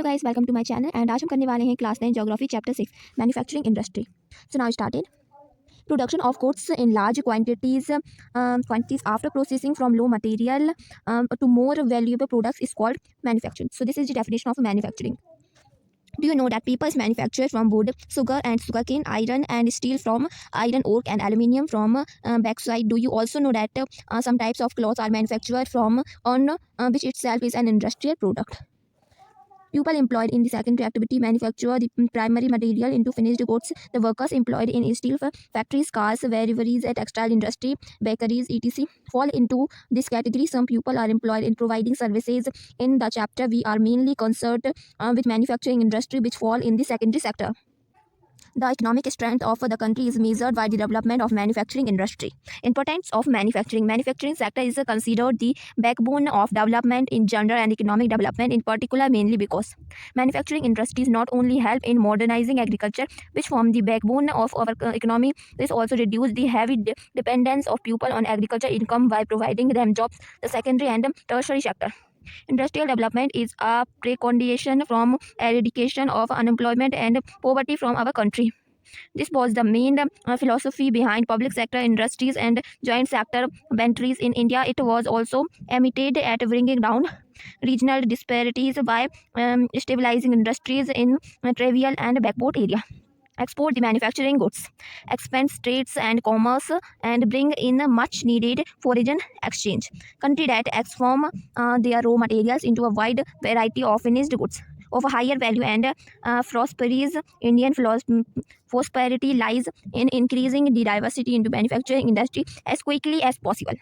Hello guys, welcome to my channel and आज हम करने वाले हैं class 9 geography chapter 6 manufacturing industry. So now started. Production of goods in large quantities after processing from low material to more valuable products is called manufacturing. So this is the definition of manufacturing. Do you know that papers manufactured from wood, sugar and sugarcane, iron and steel from iron ore and aluminium from bauxite? Do you also know that some types of cloth are manufactured from on which itself is an industrial product? People employed in the secondary activity manufacture the primary material into finished goods. The workers employed in steel factories, cars, breweries, textile industry, bakeries, etc. fall into this category. Some people are employed in providing services. In the chapter, we are mainly concerned with manufacturing industry, which fall in the secondary sector. The economic strength of the country is measured by the development of manufacturing industry. Importance of manufacturing. Manufacturing sector is considered the backbone of development in general and economic development in particular, mainly because manufacturing industries not only help in modernizing agriculture, which form the backbone of our economy, this also reduce the heavy dependence of people on agriculture income by providing them jobs. The secondary and tertiary sector. Industrial development is a precondition from eradication of unemployment and poverty from our country. This was the main philosophy behind public sector industries and joint sector ventures in India. It was also aimed at bringing down regional disparities by stabilizing industries in trivial and backward area. Export the manufacturing goods, expand trades and commerce, and bring in much needed foreign exchange. Country that transform their raw materials into a wide variety of finished goods of a higher value and prosperous. Indian prosperity lies in increasing the diversity into manufacturing industry as quickly as possible.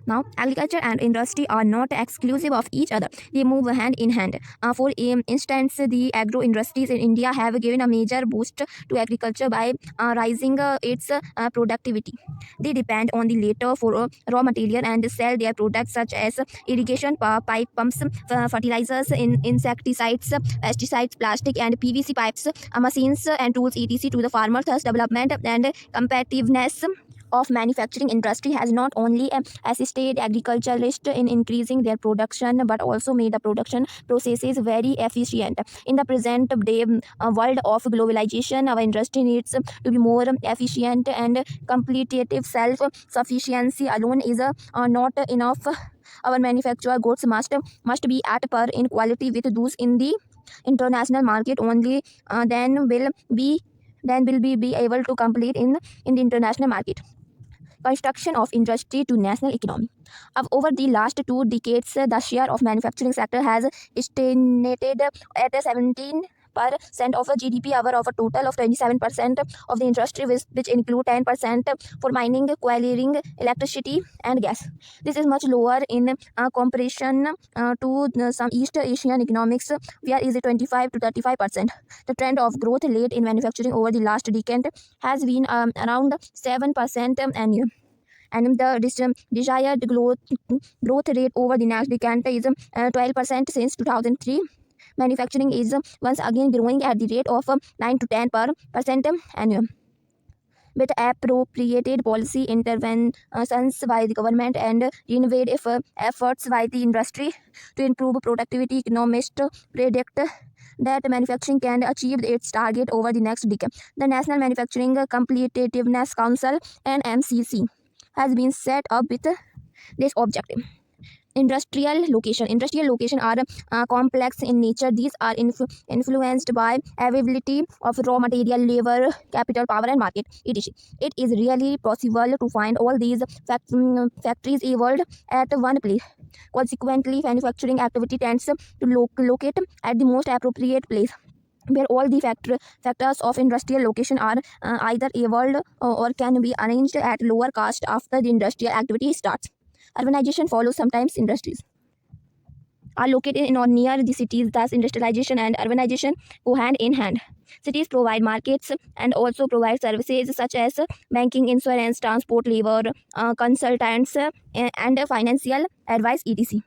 Now, agriculture and industry are not exclusive of each other. They move hand in hand. For instance, the agro industries in India have given a major boost to agriculture by raising its productivity. They depend on the latter for raw material and sell their products such as irrigation pipe pumps, fertilizers, insecticides, pesticides, plastic and PVC pipes, machines and tools, etc. to the farmer. Thus, development and competitiveness of manufacturing industry has not only assisted agriculturalists in increasing their production but also made the production processes very efficient. In the present day world of globalization, our industry needs to be more efficient and competitive. Self-sufficiency alone is not enough. Our manufactured goods must be at par in quality with those in the international market. Only then will we be able to compete in the international market. Construction of industry to national economy. Over the last 2 decades, the share of manufacturing sector has stagnated at 17% of GDP, over of a total of 27% of the industry, which include 10% for mining, quarrying, electricity, and gas. This is much lower in comparison to some East Asian economics, where is 25 to 35%. The trend of growth rate in manufacturing over the last decade has been around 7% annual. And the desired growth rate over the next decade is 12% since 2003. Manufacturing is once again growing at the rate of 9 to 10% annual. With appropriated policy interventions by the government and innovative efforts by the industry to improve productivity, economists predict that manufacturing can achieve its target over the next decade. The National Manufacturing Competitiveness Council (NMCC) has been set up with this objective. Industrial location are complex in nature. These are influenced by availability of raw material, labor, capital, power, and market, etc. It is really possible to find all these factories evolved at one place. Consequently, manufacturing activity tends to locate at the most appropriate place, where all the factors of industrial location are either evolved or can be arranged at lower cost after the industrial activity starts. Urbanization follows. Sometimes industries are located in or near the cities. Thus, industrialization and urbanization go hand in hand. Cities provide markets and also provide services such as banking, insurance, transport, labor, consultants, and financial advice, etc.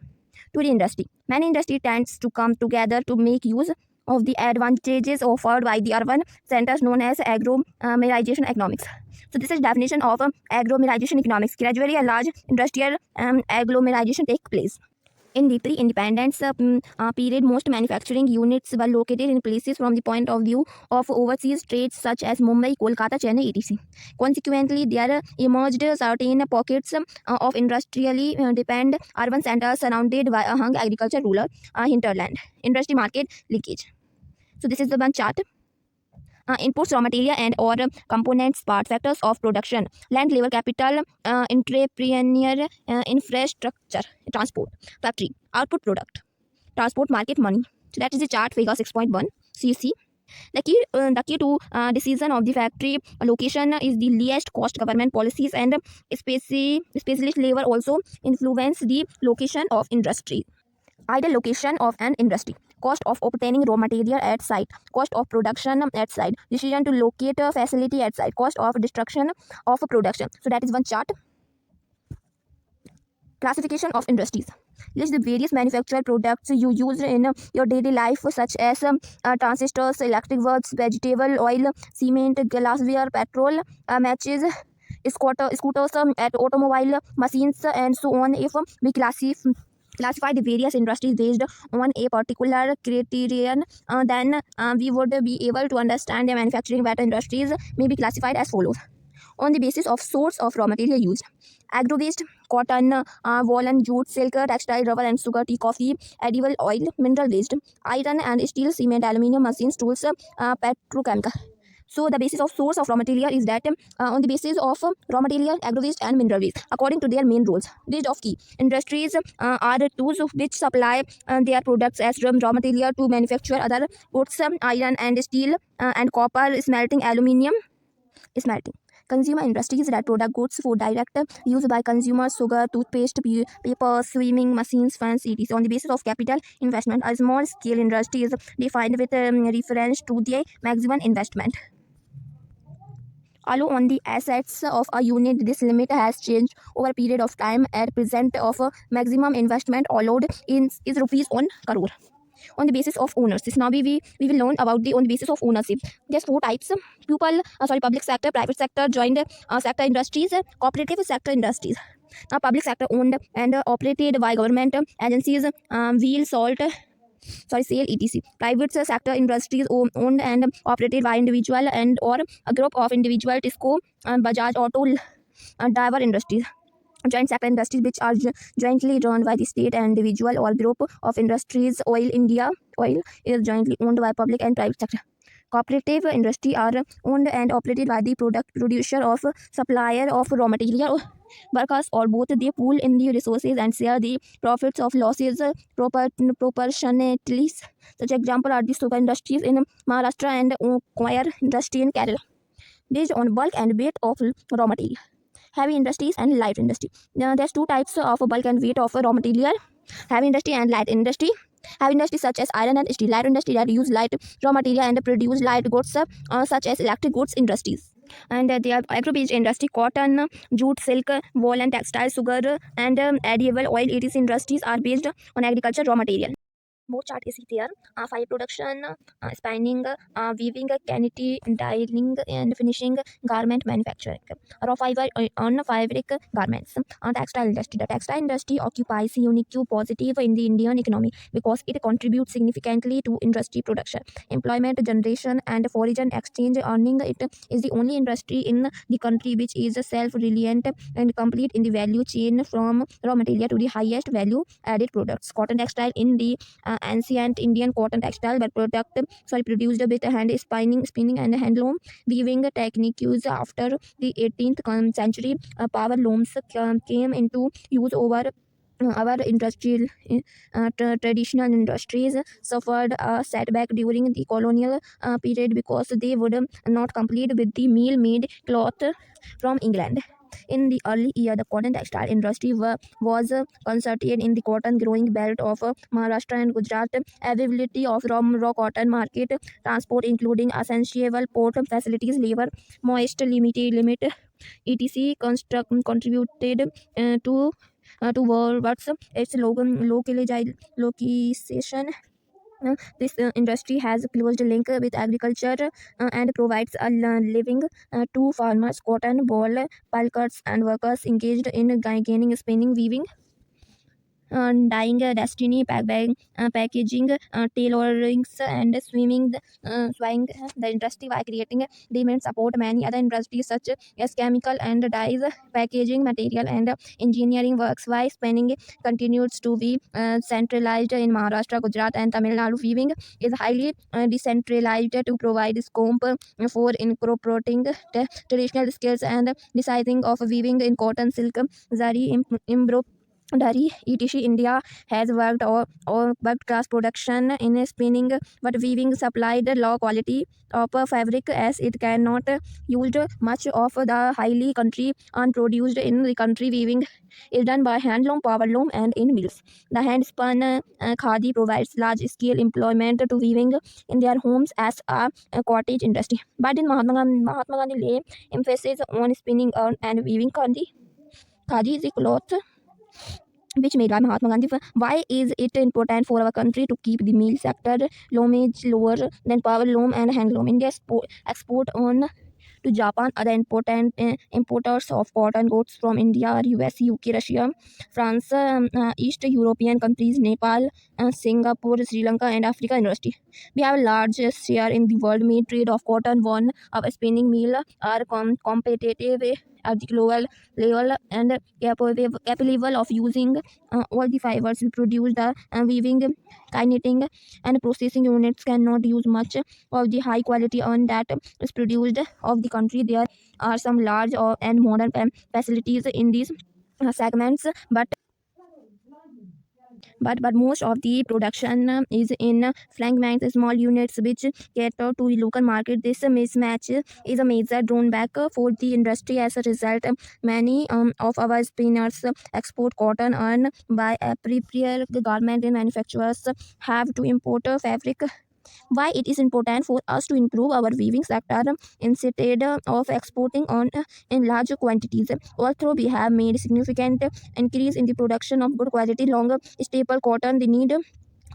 To the industry. Many industry tends to come together to make use of the advantages offered by the urban centers, known as agglomeration economics. So this is definition of agglomeration economics. Gradually, a large industrial agglomeration take place. In the pre-independence period, most manufacturing units were located in places from the point of view of overseas trades such as Mumbai, Kolkata, Chennai, etc. Consequently, there emerged certain pockets of industrially dependent urban centers surrounded by a hung agriculture rural hinterland. Industry market leakage. So this is the one chart. Inputs, raw material and or components, part factors of production, land, labor, capital, entrepreneur, infrastructure, transport, factory, output, product, transport, market, money. So that is the chart figure 6.1. So you see the key to decision of the factory location is the least cost. Government policies and specialist labor also influence the location of industry. Ideal location of an industry, cost of obtaining raw material at site, cost of production at site, decision to locate a facility at site, cost of destruction of production. So that is one chart. Classification of industries. List the various manufactured products you use in your daily life, such as transistors, electric bulbs, vegetable oil, cement, glassware, petrol, matches, scooters, at automobile machines, and so on. If we classify the various industries based on a particular criterion, then we would be able to understand the manufacturing better. Industries may be classified as follows: on the basis of source of raw material used: agro waste, cotton, woolen, jute, silk, textile, rubber and sugar, tea, coffee, edible oil; mineral waste, iron and steel, cement, aluminium, machines, tools, petrochemical. So the basis of source of raw material is that on the basis of raw material, agro waste and mineral waste, according to their main roles. List of key industries are those which supply their products as raw material to manufacture other goods: iron and steel and copper, smelting, aluminium, smelting. Consumer industries that product goods for direct use by consumers: sugar, toothpaste, paper, swimming machines, fans, etc. On the basis of capital investment, a small scale industry is defined with reference to the maximum investment. Although on the assets of a unit, this limit has changed over a period of time. At present, of maximum investment allowed in is rupees 1 crore. On the basis of ownership, now we will learn about the on the basis of ownership. There's four types: public sector, private sector, joint sector industries, cooperative sector industries. Now public sector owned and operated by government agencies, wheel, sale, etc. Private sector industries owned and operated by individual and or a group of individual: Tisco, Bajaj Auto, Driver Industries. Joint sector industries, which are jointly run by the state and individual or group of industries. Oil India Oil is jointly owned by public and private sector. Cooperative industry are owned and operated by the producer of supplier of raw material workers, or both. They pool in the resources and share the profits of losses proportionately. Such example are the sugar industries in Maharashtra and coir industry in Kerala. Based on bulk and weight of raw material. Heavy industries and light industry. Now, there's two types of bulk and weight of raw material: heavy industry and light industry. Heavy industry such as iron and steel. Light industry that use light raw material and produce light goods such as electric goods industries. And they are agro-based industry: cotton, jute, silk, wool and textile, sugar and edible oil. Etc. industries are based on agriculture raw material. More chart is there. Fiber production, spinning, weaving, canity, dyeing, and finishing, garment manufacturing. Raw fiber on fabric garments. Textile industry. The textile industry occupies a unique positive in the Indian economy because it contributes significantly to industry production, employment generation, and foreign exchange earning. It is the only industry in the country which is self-reliant and complete in the value chain from raw material to the highest value added products. Cotton textile in the ancient Indian cotton textile were produced with hand spinning and handloom weaving techniques. After the 18th century, power looms came into use over our industrial traditional industries suffered a setback during the colonial period because they would not compete with the meal made cloth from England. In the early year, the cotton textile industry was concentrated in the cotton growing belt of Maharashtra and Gujarat. Availability of raw cotton market, transport including essential port facilities, labor, moist limit, etc. contributed to world's its localization. This industry has a close link with agriculture and provides a living to farmers, cotton ball pickers, and workers engaged in gaining, spinning, weaving, dyeing, destiny, packaging, tailoring, and swaying the industry by creating demand support many other industries such as chemical and dyes, packaging material, and engineering works. While spinning continues to be centralized in Maharashtra, Gujarat, and Tamil Nadu, weaving is highly decentralized to provide scope for incorporating traditional skills and decising of weaving in cotton, silk, zari, embroidery, etc. India has worked class production in spinning, but weaving supplied low quality of fabric as it cannot used much of the highly country unproduced in the country. Weaving is done by handloom, powerloom, and in mills. The hand spun khadi provides large scale employment to weaving in their homes as a cottage industry. But in Mahatma Gandhi lay emphasis on spinning and weaving khadi. Khadi is a cloth which made by Mahatma Gandhi. Why is it important for our country to keep the meal sector loomage lower than power loom and handloom? India export on to Japan. Other important importers of cotton goods from India are US, UK, Russia, France, East European countries, Nepal, Singapore, Sri Lanka, and Africa University. We have a large share in the world made trade of cotton. One, our spinning mill are competitive at the global level and capable of using all the fibers we produce. The weaving, knitting, and processing units cannot use much of the high quality iron that is produced of the country. There are some large and modern facilities in these segments, but most of the production is in fragments, small units which cater to the local market. This mismatch is a major drawback for the industry. As a result, many of our spinners export cotton and by prepare the garment and manufacturers have to import fabric. Why it is important for us to improve our weaving sector instead of exporting on in large quantities. Although we have made significant increase in the production of good quality long staple cotton, the need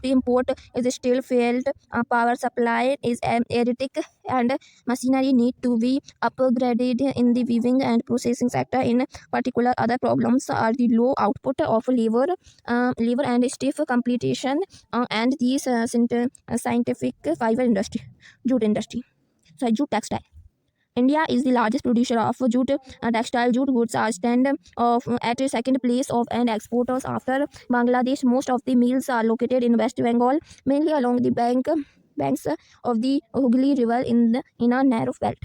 to import is still failed. Power supply is erratic and machinery need to be upgraded in the weaving and processing sector. In particular, other problems are the low output of labor and stiff competition and the scientific fiber industry, jute industry, jute textile. India is the largest producer of jute textile. Jute goods are stand of at a second place of and exporters after Bangladesh. Most of the mills are located in West Bengal, mainly along the banks of the Hooghly River in a narrow belt.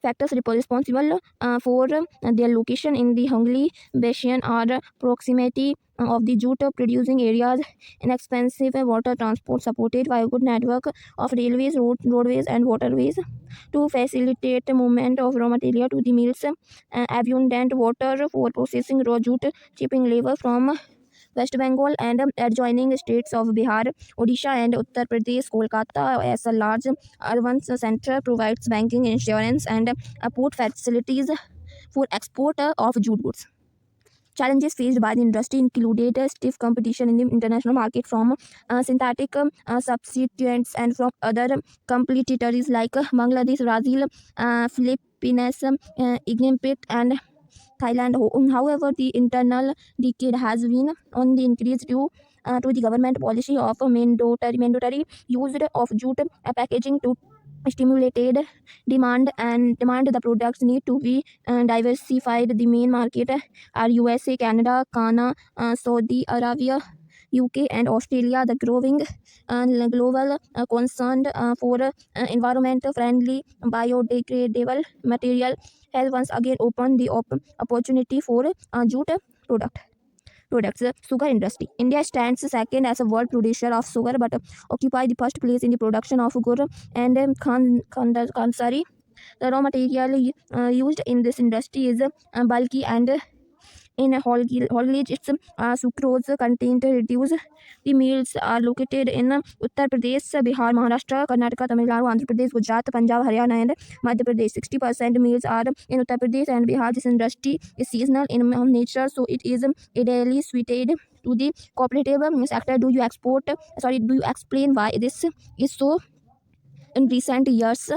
Factors responsible for their location in the Hungary Basin are proximity of the jute producing areas, inexpensive water transport supported by a good network of railways, roadways, and waterways to facilitate the movement of raw material to the mills, abundant water for processing raw jute, shipping labor from West Bengal and adjoining states of Bihar, Odisha, and Uttar Pradesh. Kolkata, as a large urban center, provides banking, insurance, and port facilities for export of jute goods. Challenges faced by the industry included stiff competition in the international market from synthetic substituents and from other competitors like Bangladesh, Brazil, Philippines, Egypt, and Thailand. However, the internal decade has been on the increase due to the government policy of mandatory use of jute packaging to stimulated demand. The products need to be diversified. The main market are USA, Canada, Ghana, Saudi Arabia, UK, and Australia. The growing global concern for environment friendly biodegradable material has once again opened the opportunity for jute products. Sugar industry. India stands second as a world producer of sugar, but occupy the first place in the production of gur and kansari. The raw material used in this industry is bulky and in haulage, its sucrose content reduced. The mills are located in Uttar Pradesh, Bihar, Maharashtra, Karnataka, Tamil Nadu, Andhra Pradesh, Gujarat, Punjab, Haryana, and Madhya Pradesh. 60% mills are in Uttar Pradesh and Bihar. This industry is seasonal in nature, so it is ideally suited to the cooperative sector. Do you explain why this is so in recent years?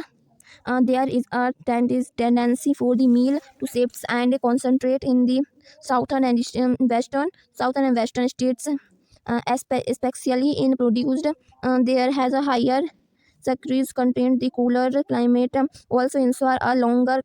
There is a tendency for the meal to shift and concentrate in the southern and western states, especially in produced. There has a higher Saccharies contain the cooler climate also ensure a longer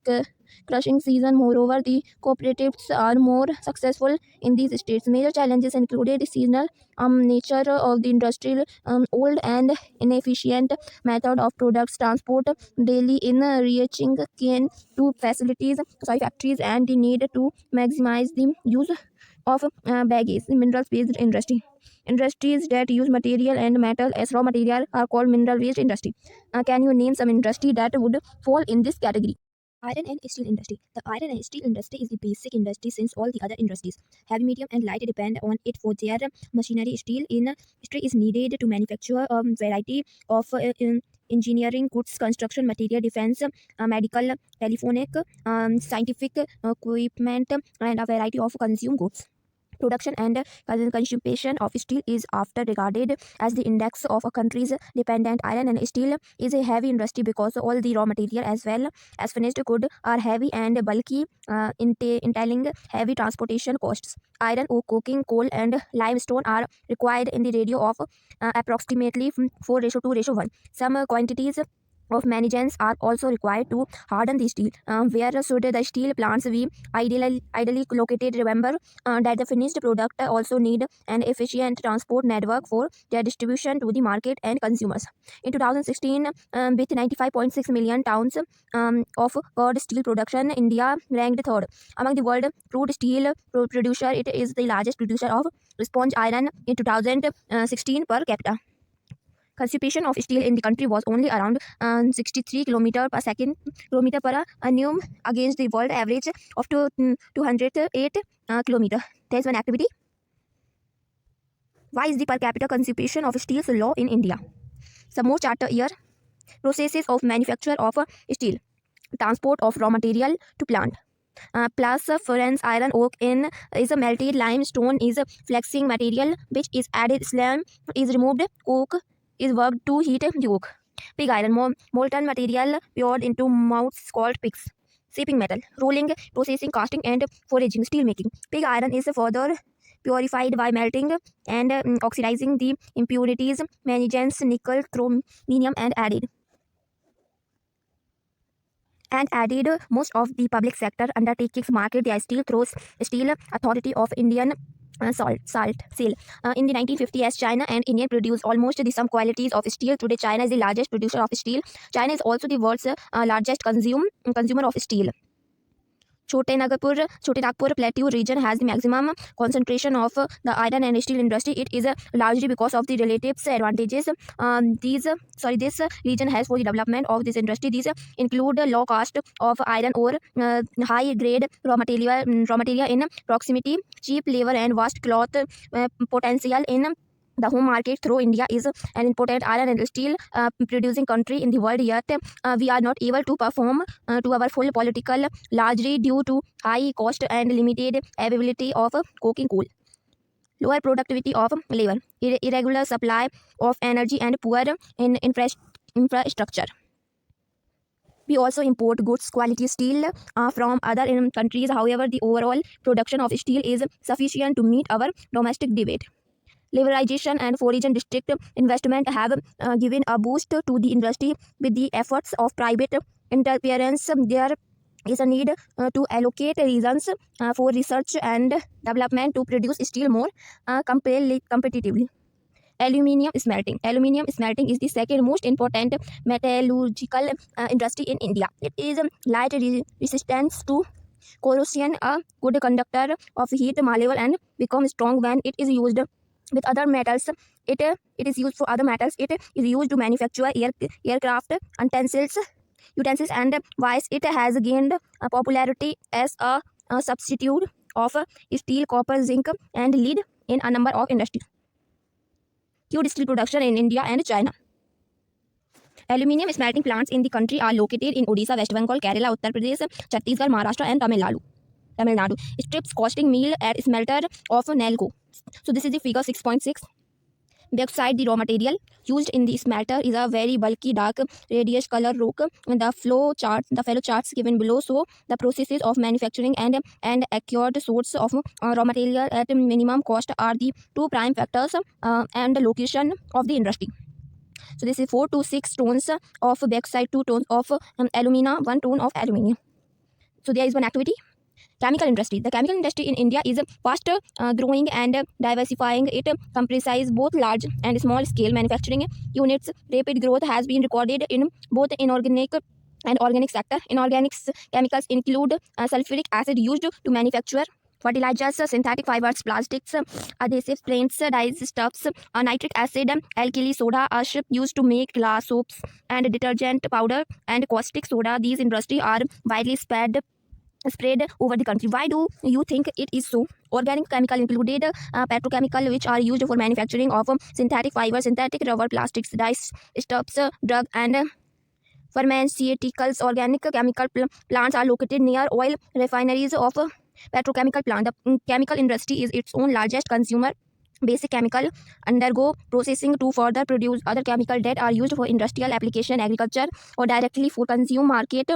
crushing season. Moreover, the cooperatives are more successful in these states. Major challenges included the seasonal nature of the industrial, old and inefficient method of products transport daily in reaching cane to factories, and the need to maximize the use of baggage. Minerals based industry. Industries that use material and metal as raw material are called mineral based industry. Can you name some industry that would fall in this category? Iron and steel industry. The iron and steel industry is the basic industry since all the other industries, heavy, medium, and light, depend on it for their machinery. Steel industry is needed to manufacture a variety of engineering goods, construction material, defense, medical, telephonic, scientific equipment, and a variety of consumer goods. Production and consumption of steel is often regarded as the index of a country's dependent. Iron and steel is a heavy industry because all the raw material as well as finished good are heavy and bulky, entailing heavy transportation costs. Iron ore, coking coal, and limestone are required in the ratio of approximately 4:2:1. Some quantities of manganese are also required to harden the steel. Where should the steel plants be ideally located? Remember that the finished product also need an efficient transport network for their distribution to the market and consumers. In 2016, with 95.6 million tons of crude steel production, India ranked third among the world crude steel producer. It is the largest producer of sponge iron in 2016 per capita. Consumption of steel in the country was only around 63 kilometer per annum against the world average of 208 kilometer. There's one activity. Why is the per capita consumption of steel so low in India? Some more charter here. Processes of manufacture of steel, transport of raw material to plant. Plus furnace iron ore in is a melted limestone is a flexing material which is added slime is removed, coke is worked to heat the coke. Pig iron molten material poured into mouths called pigs. Shaping metal, rolling, processing, casting, and foraging, steel making. Pig iron is further purified by melting and oxidizing the impurities, manganese, nickel, chromium, and added most of the public sector undertakings market their steel through Steel Authority of Indian salt sale. In the 1950s, China and India produce almost the same qualities of steel. Today, China is the largest producer of steel. China is also the world's largest consumer of steel. Chote Nagpur Plateau region has the maximum concentration of the iron and steel industry. It is largely because of the relative advantages this region has for the development of this industry. These include the low cost of iron ore, high grade raw material in proximity, cheap labor, and vast cloth potential in the home market. Through India is an important iron and steel producing country in the world, yet we are not able to perform to our full political, largely due to high cost and limited availability of coking coal, lower productivity of labor, irregular supply of energy, and poor in infrastructure. We also import goods quality steel from other countries. However, the overall production of steel is sufficient to meet our domestic debate. Liberalization and foreign district investment have given a boost to the industry. With the efforts of private interference, there is a need to allocate reasons for research and development to produce steel more competitively. Aluminium smelting. Aluminium smelting is the second most important metallurgical industry in India. It is light resistant to corrosion, a good conductor of heat, malleable, and becomes strong when it is used with other metals. It is used for other metals. It is used to manufacture aircraft utensils, and wise it has gained popularity as a substitute of steel, copper, zinc, and lead in a number of industries. Crude steel production in India and China. Aluminium smelting plants in the country are located in Odisha, West Bengal, Kerala, Uttar Pradesh, Chhattisgarh, Maharashtra, and Tamil Nadu. Strips costing meal at smelter of Nalco. So this is the figure 6.6. Bauxite, the raw material used in the smelter, is a very bulky, dark, reddish color rock. The fellow charts given below show the processes of manufacturing and acquired source of raw material at minimum cost are the two prime factors, and the location of the industry. So this is 4 to 6 tons of bauxite, 2 tons of alumina, 1 ton of aluminium. So there is one activity. Chemical industry. The chemical industry in India is fast growing and diversifying. It comprises both large and small scale manufacturing units. Rapid growth has been recorded in both inorganic and organic sector. Inorganic chemicals include sulfuric acid used to manufacture fertilizers, synthetic fibers, plastics, adhesives, paints, dyes, stuffs, nitric acid, alkali soda, ash used to make glass, soaps, and detergent powder, and caustic soda. These industries are widely spread over the country. Why do you think it is so? Organic chemical included petrochemical, which are used for manufacturing of synthetic fiber, synthetic rubber, plastics, dyes, stuffs, drug, and pharmaceuticals. Organic chemical plants are located near oil refineries of petrochemical plant. The chemical industry is its own largest consumer. Basic chemical undergo processing to further produce other chemical that are used for industrial application, agriculture, or directly for consumer market.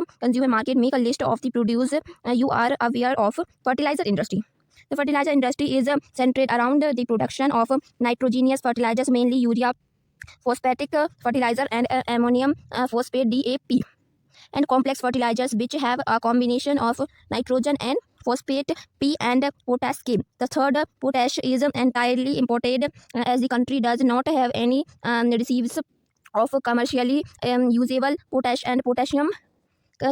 Make a list of the produce you are aware of. Fertilizer industry. The fertilizer industry is centered around the production of nitrogenous fertilizers, mainly urea, phosphatic fertilizer, and ammonium phosphate (DAP), and complex fertilizers which have a combination of nitrogen and phosphate P and potash K. The third, potash, is entirely imported as the country does not have any receives of commercially usable potash and potassium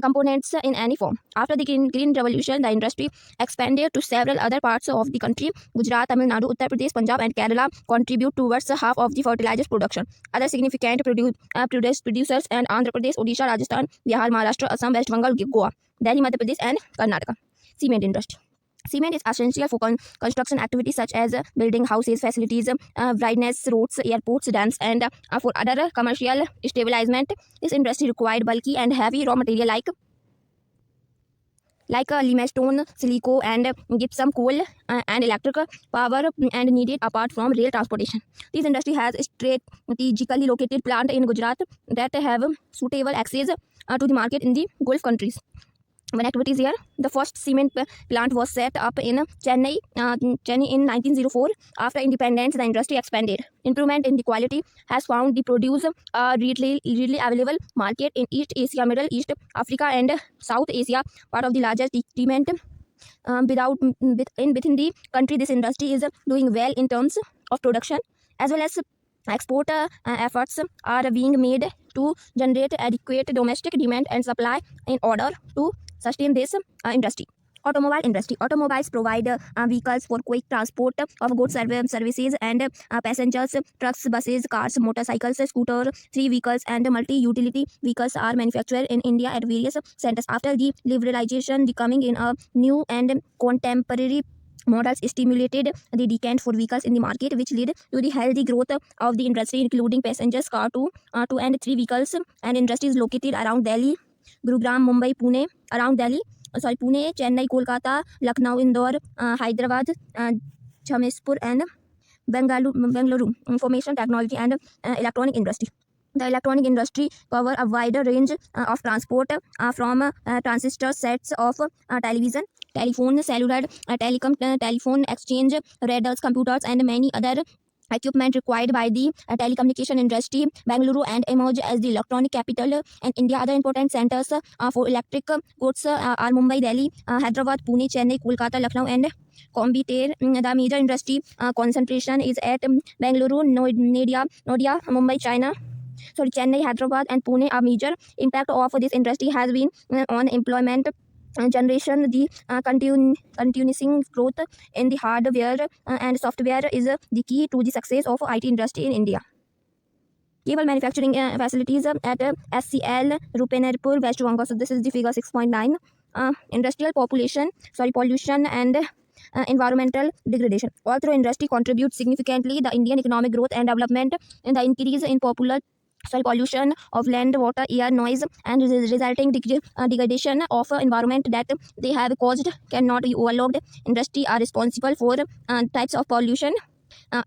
components in any form. After the Green Revolution, the industry expanded to several other parts of the country. Gujarat, Tamil Nadu, Uttar Pradesh, Punjab, and Kerala contribute towards half of the fertilizers production. Other significant producers and Andhra Pradesh, Odisha, Rajasthan, Bihar, Maharashtra, Assam, West Bengal, Goa, Delhi, Madhya Pradesh, and Karnataka. Cement industry. Cement is essential for construction activities such as building houses, facilities, bridges, roads, airports, dams, and for other commercial establishment. This industry required bulky and heavy raw material like limestone, silico, and gypsum, coal, and electric power, and needed apart from rail transportation. This industry has strategically located plant in Gujarat that have suitable access to the market in the Gulf countries. One activity is here. The first cement plant was set up in Chennai in 1904. After independence, the industry expanded. Improvement in the quality has found the produce readily available market in East Asia, Middle East, Africa, and South Asia. Part of the largest cement within the country. This industry is doing well in terms of production as well as export. Efforts are being made to generate adequate domestic demand and supply in order to sustain this industry. Automobile industry. Automobiles provide vehicles for quick transport of goods, services, and passengers. Trucks, buses, cars, motorcycles, scooters, three vehicles, and multi-utility vehicles are manufactured in India at various centers. After the liberalization, the coming in a new and contemporary models stimulated the demand for vehicles in the market, which led to the healthy growth of the industry, including passengers car, two and three vehicles, and industries located around Delhi, Gurugram, Mumbai, Pune, Pune, Chennai, Kolkata, Lucknow, Indore, Hyderabad, Jamshedpur, and Bengaluru. Information technology and electronic industry. The electronic industry cover a wider range of transport from transistor sets of television, telephone, cellular, telephone exchange, radars, computers, and many other equipment required by the telecommunication industry. Bengaluru and emerge as the electronic capital and India. Other important centers for electric goods are Mumbai, Delhi, Hyderabad, Pune, Chennai, Kolkata, Lucknow, and Coimbatore. The major industry concentration is at Bengaluru, Noida, Mumbai, Chennai, Hyderabad, and Pune. A major impact of this industry has been on employment generation. The continuous growth in the hardware and software is the key to the success of IT industry in India. Cable manufacturing facilities at SCL, Rupanarpur, West Bengal. So this is the figure 6.9. Industrial pollution and environmental degradation. Although industry contributes significantly the Indian economic growth and development, and the increase in soil pollution of land, water, air, noise, and resulting degradation of environment that they have caused cannot be overlooked. Industry are responsible for types of pollution: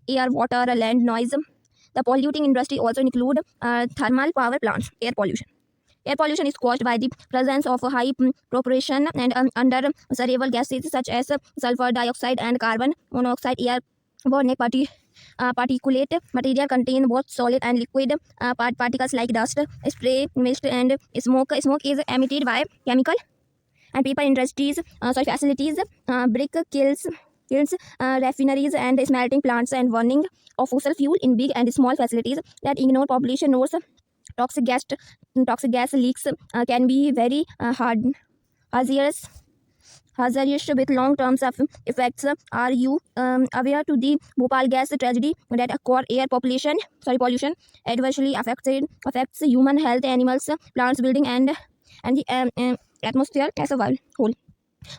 air, water, land, noise, The polluting industry also include thermal power plants. Air pollution. Air pollution is caused by the presence of a high proportion and undesirable gases such as sulfur dioxide and carbon monoxide. Airborne particulate material contain both solid and liquid particles like dust, spray, mist, and smoke. Smoke is emitted by chemical and paper industries, facilities, brick kilns, refineries, and smelting plants, and burning of fossil fuel in big and small facilities that ignore population norms. Toxic gas, toxic gas leaks can be very hazardous, hazardous with long-term effects. Are you aware to the Bhopal gas tragedy that occurred? Air pollution adversely affects human health, animals, plants, building, and the atmosphere as a whole.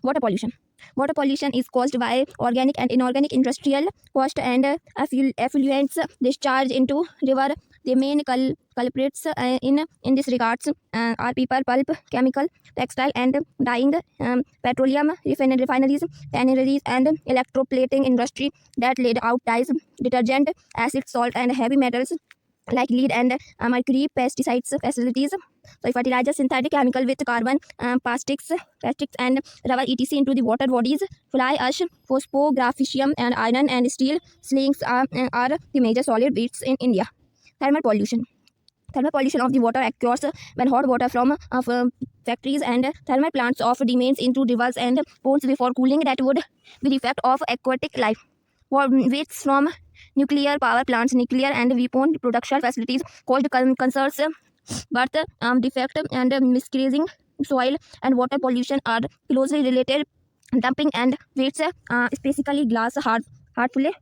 Water pollution. Water pollution is caused by organic and inorganic industrial waste and effluents discharged into river. The main culprits in this regards are paper, pulp, chemical, textile, and dyeing, petroleum refineries, tanneries, and electroplating industry that laid out dyes, detergent, acid, salt, and heavy metals like lead and mercury, pesticides, facilities, fertilizer, synthetic chemical with carbon, plastics and rubber etc. into the water bodies. Fly ash, phosphogramphesium, and iron and steel slings are the major solid waste in India. Thermal pollution. Thermal pollution of the water occurs when hot water from factories and thermal plants of remains into rivers and ponds before cooling. That would be the effect of aquatic life. Wastes from nuclear power plants, nuclear and weapon production facilities caused concerns, but defect and misgrazing. Soil and water pollution are closely related. Dumping and waste, specifically glass, harmful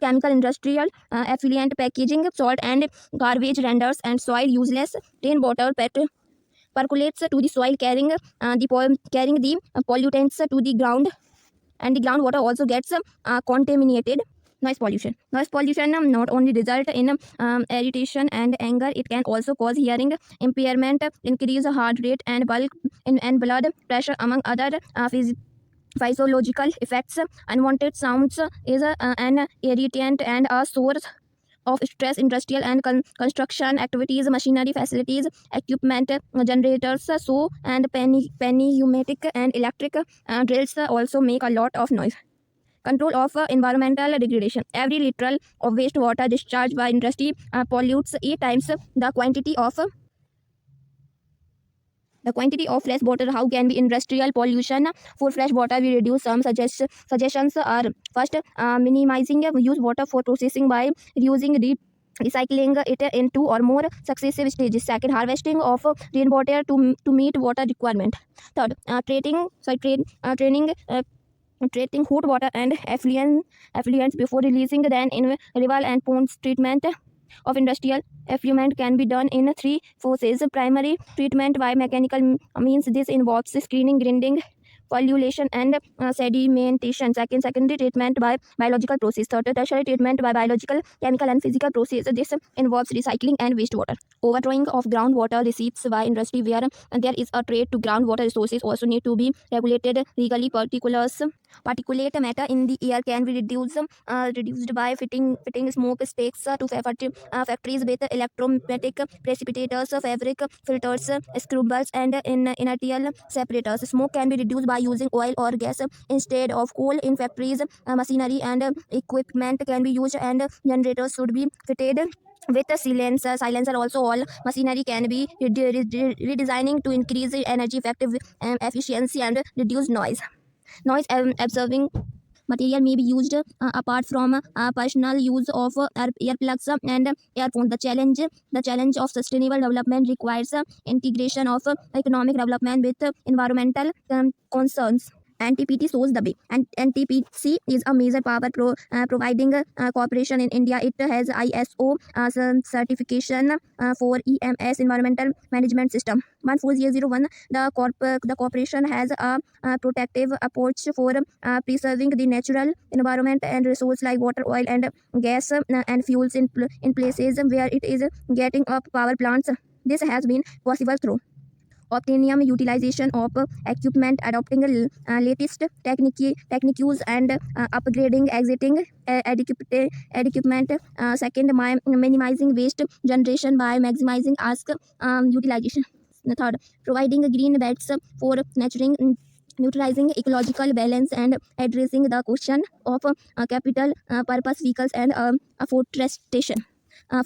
chemical industrial effluent packaging, salt and garbage renders and soil useless. Rainwater percolates to the soil, carrying the pollutants to the ground, and the groundwater also gets contaminated. Noise pollution. Noise pollution not only result in irritation and anger, it can also cause hearing impairment, increase heart rate and blood pressure, among other physiological effects. Unwanted sounds is an irritant and a source of stress. Industrial and construction activities, machinery, facilities, equipment, generators, so and pneumatic and electric drills also make a lot of noise. Control of environmental degradation. Every liter of wastewater discharged by industry pollutes 8 times the quantity of fresh water. How can we industrial pollution for fresh water? We reduce some suggestions are: first, minimizing use water for processing by reusing recycling it in 2 or more successive stages. Second, harvesting of rainwater to meet water requirement. Third, treating hot water and effluents before releasing them in river and ponds. Treatment of industrial effluent can be done in 3 phases. Primary treatment by mechanical means. This involves screening, grinding, pollution and sedimentation. Second, secondary treatment by biological process. Third, tertiary treatment by biological, chemical and physical process. This involves recycling and wastewater. Overthrowing of groundwater receipts by industry where there is a threat to groundwater resources also need to be regulated legally. Particulate matter in the air can be reduced by fitting smoke stacks to factories with electromagnetic precipitators, fabric filters, scrubbles and inertial separators. Smoke can be reduced by using oil or gas instead of coal in factories. Machinery and equipment can be used, and generators should be fitted with a silencer. Also, all machinery can be redesigning to increase energy effective efficiency and reduce noise. Noise absorbing material may be used apart from personal use of earplugs and earphones. The challenge of sustainable development requires integration of economic development with environmental concerns. NTPC shows the way. And NTPC is a major power providing corporation in India. It has ISO certification for EMS, Environmental Management System 14001. The corporation has a protective approach for preserving the natural environment and resources like water, oil, and gas and fuels in places where it is getting up power plants. This has been possible through optimum utilization of equipment, adopting latest techniques and upgrading existing equipment. Second, minimizing waste generation by maximizing ask utilization. Third, providing green belts for nurturing neutralizing ecological balance and addressing the question of capital purpose vehicles and afforestation.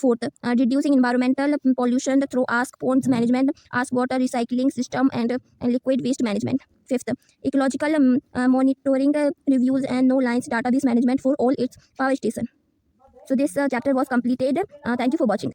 Fourth, reducing environmental pollution through ask ponds management, ask water recycling system, and liquid waste management. Fifth, ecological monitoring reviews and no lines database management for all its power station. So this chapter was completed. Thank you for watching.